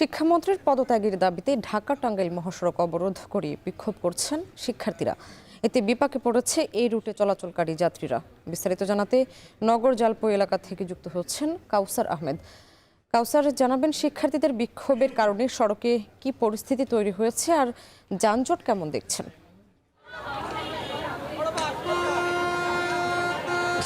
শিক্ষামন্ত্রীর পদত্যাগের দাবিতে ঢাকা টাঙ্গাইল মহাসড়ক অবরোধ করে বিক্ষোভ করছেন শিক্ষার্থীরা। এতে বিপাকে পড়েছে এই রুটে চলাচলকারী যাত্রীরা। বিস্তারিত জানাতে নগর জালপই এলাকা থেকে যুক্ত হচ্ছেন কাউসার আহমেদ। কাউসার, জানাবেন শিক্ষার্থীদের বিক্ষোভের কারণে সড়কে কি পরিস্থিতি তৈরি হয়েছে আর যানজট কেমন দেখছেন?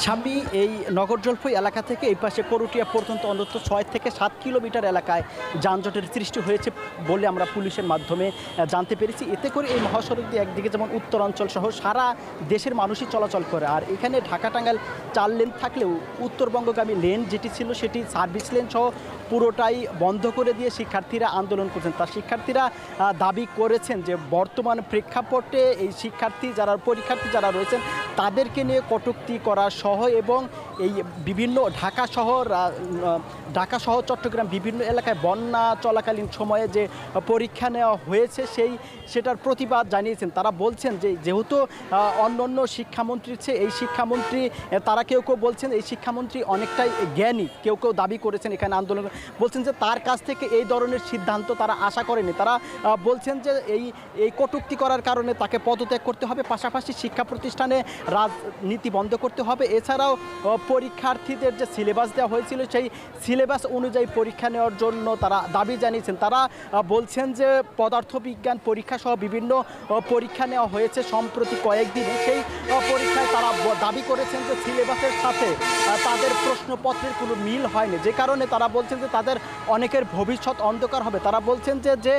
স্বামী এই নগর জলপই এলাকা থেকে এই পাশে করুটিয়া পর্যন্ত অন্তত 6 থেকে 7 কিলোমিটার এলাকায় যানজটের সৃষ্টি হয়েছে বলে আমরা পুলিশের মাধ্যমে জানতে পেরেছি। এতে করে এই মহাসড়ক দিয়ে একদিকে যেমন উত্তরাঞ্চল সহ সারা দেশের মানুষই চলাচল করে, আর এখানে ঢাকা টাঙ্গাইল 4 লেন থাকলেও উত্তরবঙ্গগামী লেন যেটি ছিল সেটি সার্ভিস লেন সহ পুরোটাই বন্ধ করে দিয়ে শিক্ষার্থীরা আন্দোলন করছেন। তা শিক্ষার্থীরা দাবি করেছেন যে বর্তমান প্রেক্ষাপটে এই পরীক্ষার্থী যারা রয়েছেন তাদেরকে নিয়ে কটূক্তি করা সহ এবং এই বিভিন্ন ঢাকা শহর চট্টগ্রাম বিভিন্ন এলাকায় বন্যা চলাকালীন সময়ে যে পরীক্ষা নেওয়া হয়েছে সেটার প্রতিবাদ জানিয়েছেন। তারা বলছেন যে যেহেতু অন্য শিক্ষামন্ত্রীর চেয়ে এই শিক্ষামন্ত্রী, তারা কেউ বলছেন এই শিক্ষামন্ত্রী অনেকটাই জ্ঞানী, কেউ দাবি করেছেন এখানে আন্দোলন বলছেন যে তার কাছ থেকে এই ধরনের সিদ্ধান্ত তারা আশা করেনি। তারা বলছেন যে এই কটূক্তি করার কারণে তাকে পদত্যাগ করতে হবে, পাশাপাশি শিক্ষা প্রতিষ্ঠানে রাজনীতি বন্ধ করতে হবে। এছাড়াও পরীক্ষার্থীদের যে সিলেবাস দেওয়া হয়েছিল সেই সিলেবাস অনুযায়ী পরীক্ষা নেওয়ার জন্য তারা দাবি জানিয়েছেন। তারা বলছেন যে পদার্থবিজ্ঞান পরীক্ষা সহ বিভিন্ন পরীক্ষা নেওয়া হয়েছে সম্প্রতি কয়েকদিনে, সেই পরীক্ষায় তারা দাবি করেছেন যে সিলেবাসের সাথে তাদের প্রশ্নপত্রের কোনো মিল হয়নি, যে কারণে তারা বলছেন যে তাদের অনেকের ভবিষ্যৎ অন্ধকার হবে। তারা বলছেন যে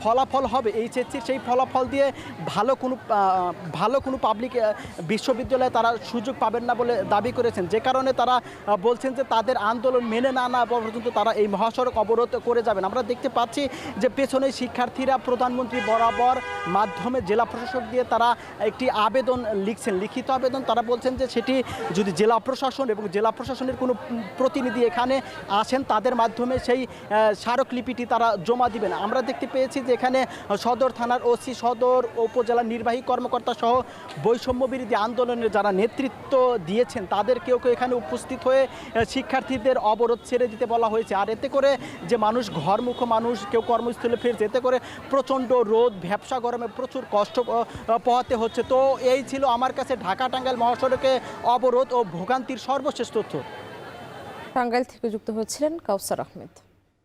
ফলাফল হবে এইচএসসির সেই ফলাফল দিয়ে ভালো কোনো পাবলিক বিশ্ববিদ্যালয়ে তারা সুযোগ পাবেন না বলে দাবি করেছেন, যে কারণে তারা বলছেন যে তাদের আন্দোলন মেনে না পর্যন্ত তারা এই মহাসড়ক অবরোধ করে যাবেন। আমরা দেখতে পাচ্ছি যে পেছনে শিক্ষার্থীরা প্রধানমন্ত্রী বরাবর মাধ্যমে জেলা প্রশাসক দিয়ে তারা একটি আবেদন লিখছেন, লিখিত আবেদন। তারা বলছেন যে সেটি যদি জেলা প্রশাসন এবং জেলা প্রশাসনের কোনো প্রতিনিধি এখানে আসেন তাদের মাধ্যমে সেই স্মারকলিপিটি তারা জমা দিবেন। আমরা দেখতে পেয়েছি যে এখানে সদর থানার ওসি, সদর উপজেলা নির্বাহী কর্মকর্তা সহ বৈষম্য বিরোধী আন্দোলনের যারা নেতৃত্ব দিয়েছেন তাদের কেউ এখানে উপস্থিত হয়ে শিক্ষার্থীদের অবরোধ ছেড়ে দিতে বলা হয়েছে। আর এতে করে যে মানুষ ঘরমুখ মানুষ কেউ কর্মস্থলে ফিরছে, এতে করে প্রচণ্ড রোদ ভ্যাপসা গরমে প্রচুর কষ্ট পোহাতে হচ্ছে। তো এই ছিল আমার কাছে ঢাকা টাঙ্গাইল মহাসড়কে অবরোধ ও ভোগান্তির সর্বশেষ তথ্য। টাঙ্গাইল থেকে যুক্ত হয়েছিলেন কাউসার আহমেদ।